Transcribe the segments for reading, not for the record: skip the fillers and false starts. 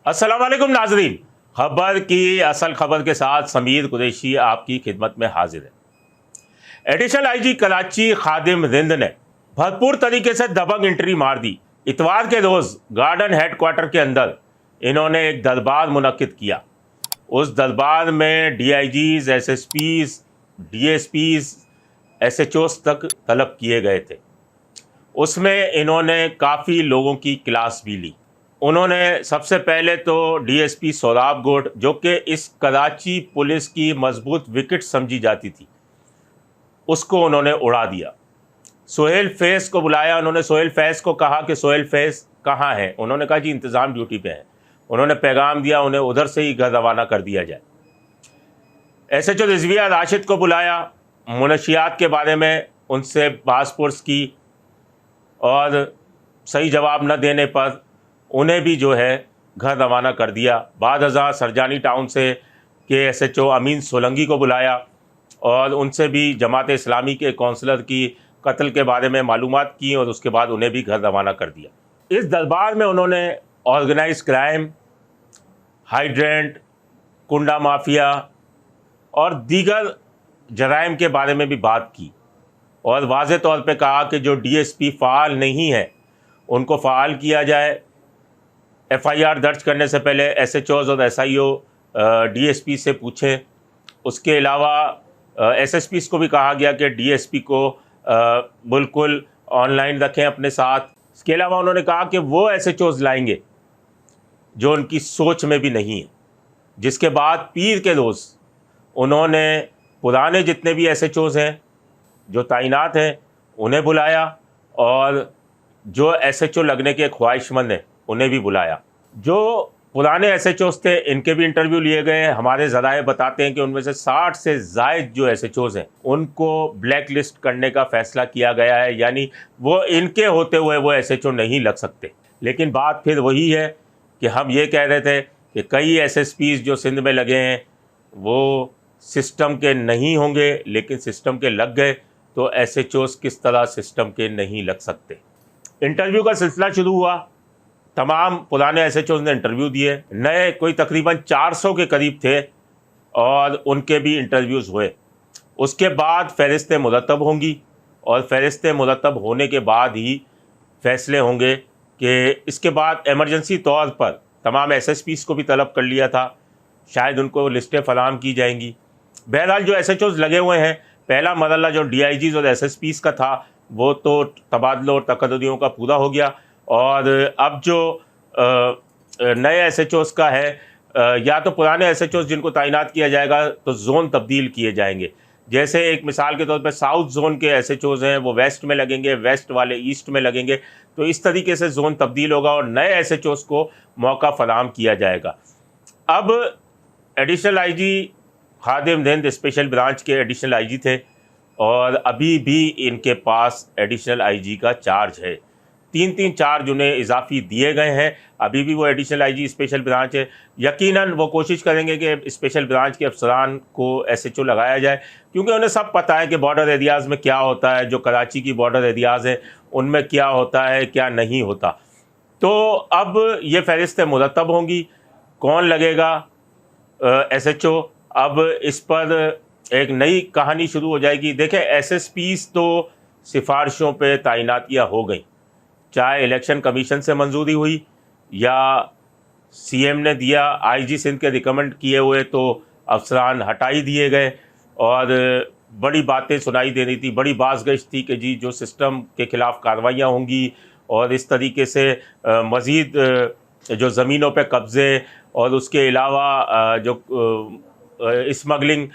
अस्सलाम वालेकुम नाजरीन। खबर की असल खबर के साथ समीर कुरैशी आपकी खिदमत में हाजिर है। एडिशनल आईजी कराची खादिम रिंद ने भरपूर तरीके से दबंग एंट्री मार दी। इतवार के रोज़ गार्डन हेडक्वार्टर के अंदर इन्होंने एक दरबार मुनक्किद किया। उस दरबार में DIGs, SSPs, DSPs, SHOs तक तलब किए गए थे। उसमें इन्होंने काफ़ी लोगों की क्लास भी ली। उन्होंने सबसे पहले तो DSP सोराब गोड, जो कि इस कराची पुलिस की मजबूत विकेट समझी जाती थी, उसको उन्होंने उड़ा दिया। सोहेल फैज़ को बुलाया। उन्होंने सोहेल फैज़ को कहा कि सोहेल फैज़ कहाँ है। उन्होंने कहा जी इंतज़ाम ड्यूटी पे हैं। उन्होंने पैगाम दिया उन्हें उधर से ही घर रवाना कर दिया जाए। SHO रिजविया राशिद को बुलाया, मुनशियात के बारे में उनसे पासपोर्ट्स की, और सही जवाब न देने पर उन्हें भी जो है घर रवाना कर दिया। बाद अज़ां सरजानी टाउन से के SHO अमीन सोलंगी को बुलाया और उनसे भी जमात इस्लामी के कौंसलर की कत्ल के बारे में मालूमात की और उसके बाद उन्हें भी घर रवाना कर दिया। इस दरबार में उन्होंने ऑर्गेनाइज क्राइम, हाइड्रेंट, कुंडा माफिया और दीगर जराइम के बारे में भी बात की और वाज़े तौर पे कहा कि जो DSP फ़ाल नहीं है उनको फ़ाल किया जाए। FIR दर्ज करने से पहले SHOs और SIO DSP से पूछें। उसके अलावा SSPs को भी कहा गया कि DSP को बिल्कुल ऑनलाइन रखें अपने साथ। इसके अलावा उन्होंने कहा कि वो SHOs लाएंगे जो उनकी सोच में भी नहीं है। जिसके बाद पीर के रोज़ उन्होंने पुराने जितने भी SHOs हैं जो तैनात हैं उन्हें बुलाया और जो SHO लगने के ख्वाहिशमंद हैं उन्हें भी बुलाया। जो पुराने SHOs थे इनके भी इंटरव्यू लिए गए हैं। हमारे ज़राए बताते हैं कि उनमें से 60 से ज़ायद जो SHOs हैं उनको ब्लैक लिस्ट करने का फ़ैसला किया गया है, यानी वो इनके होते हुए वो SHO नहीं लग सकते। लेकिन बात फिर वही है कि हम ये कह रहे थे कि कई SSPs जो सिंध में लगे हैं वो सिस्टम के नहीं होंगे, लेकिन सिस्टम के लग गए तो SHOs किस तरह सिस्टम के नहीं लग सकते। इंटरव्यू का सिलसिला शुरू हुआ। तमाम पुराने SHOs ने इंटरव्यू दिए। नए कोई तकरीबन 400 के करीब थे और उनके भी इंटरव्यूज़ हुए। उसके बाद फ़हरिस्तें मुरतब होंगी और फ़हरिस्तें मुरतब होने के बाद ही फ़ैसले होंगे कि इसके बाद एमरजेंसी तौर पर तमाम SSPs को भी तलब कर लिया था, शायद उनको लिस्टें फराहम की जाएंगी। बहरहाल जो SHOs लगे हुए हैं, पहला मरहला जो DIGs और SSPs का था वो तो तबादलों और तकर्रियों का पूरा हो गया और अब जो नए SHOs का है, या तो पुराने SHOs जिनको तैनात किया जाएगा तो जोन तब्दील किए जाएंगे। जैसे एक मिसाल के तौर पर साउथ जोन के SHOs हैं वो वेस्ट में लगेंगे, वेस्ट वाले ईस्ट में लगेंगे। तो इस तरीके से जोन तब्दील होगा और नए SHOs को मौका फराहम किया जाएगा। अब एडिशनल IG खादिम रिंद स्पेशल ब्रांच के एडिशनल IG थे और अभी भी इनके पास एडिशनल IG का चार्ज है। 3-3 चार्ज उन्हें इजाफी दिए गए हैं। अभी भी वो एडिशनल IG स्पेशल ब्रांच है। यकीनन वो कोशिश करेंगे कि स्पेशल ब्रांच के अफसरान को SHO लगाया जाए, क्योंकि उन्हें सब पता है कि बॉर्डर एरियाज़ में क्या होता है, जो कराची की बॉर्डर एरियाज़ हैं उनमें क्या होता है क्या नहीं होता। तो अब ये फ़हरिस्तें मुरतब होंगी, कौन लगेगा SHO। अब इस पर एक नई कहानी शुरू हो जाएगी। देखें, SSPs तो सिफारिशों पे तैनातियाँ हो गई, चाहे इलेक्शन कमीशन से मंजूरी हुई या CM ने दिया, IG सिंध के रिकमेंड किए हुए तो अफसरान हटाई दिए गए और बड़ी बातें सुनाई दे रही थी, बड़ी बाज़गश्त थी कि जी जो सिस्टम के ख़िलाफ़ कार्रवाइयाँ होंगी और इस तरीके से मज़ीद जो ज़मीनों पे कब्ज़े और उसके अलावा जो स्मगलिंग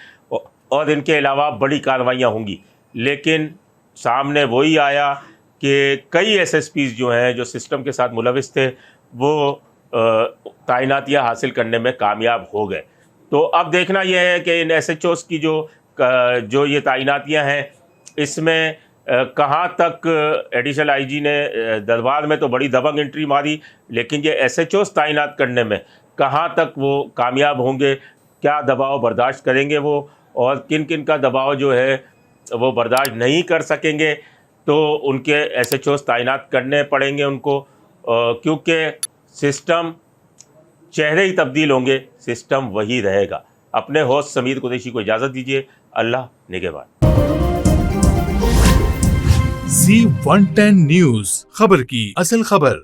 और इनके अलावा बड़ी कार्रवाइयाँ होंगी। लेकिन सामने वही आया कि कई SSPs जो हैं जो सिस्टम के साथ मुलविस थे वो तैनातियाँ हासिल करने में कामयाब हो गए। तो अब देखना यह है कि इन SHOs की जो ये तैनातियाँ हैं इसमें कहाँ तक एडिशनल IG ने दरबार में तो बड़ी दबंग एंट्री मारी, लेकिन ये SHOs तैनात करने में कहाँ तक वो कामयाब होंगे, क्या दबाव बर्दाश्त करेंगे वो, और किन किन का दबाव जो है वो बर्दाश्त नहीं कर सकेंगे तो उनके SHOs तैनात करने पड़ेंगे उनको, क्योंकि सिस्टम چہرے ہی تبدیل ہوں گے، سسٹم وہی رہے گا۔ اپنے ہوسٹ سمیر قریشی کو اجازت دیجیے، اللہ نگہبان۔ Z110 نیوز، خبر کی اصل خبر۔